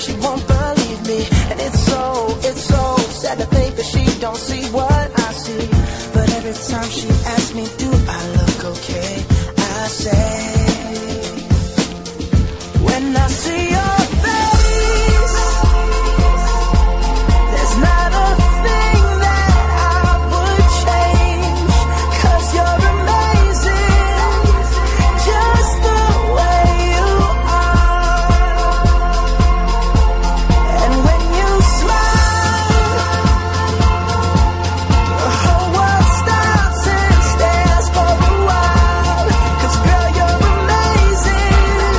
she won't believe me. And it's so sad to think that she don't see what I see. But every time she asks me, do I look okay? I say, when I see your face, there's not a thing that I would change. 'Cause you're amazing, just the way you are. And when you smile, the whole world stops and stares for a while. 'Cause girl, you're amazing,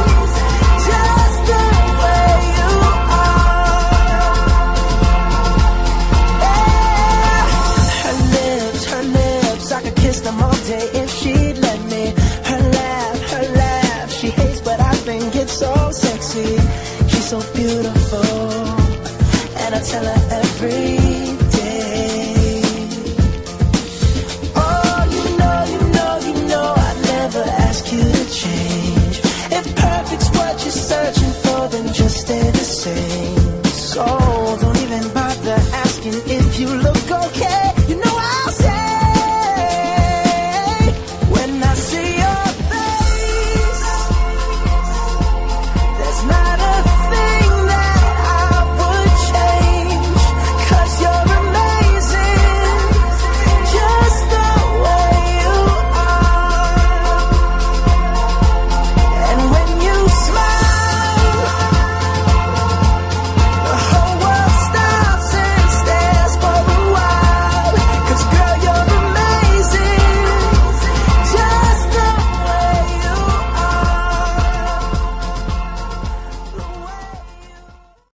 just the way you are. Yeah. Her lips, I could kiss them all day if she'd let me. Her laugh, she hates but I think it's so sexy. She's so beautiful, and I tell her every day. Oh, you know, I never ask you to change. If perfect's what you're searching for, then just stay the same. So don't even bother asking if you look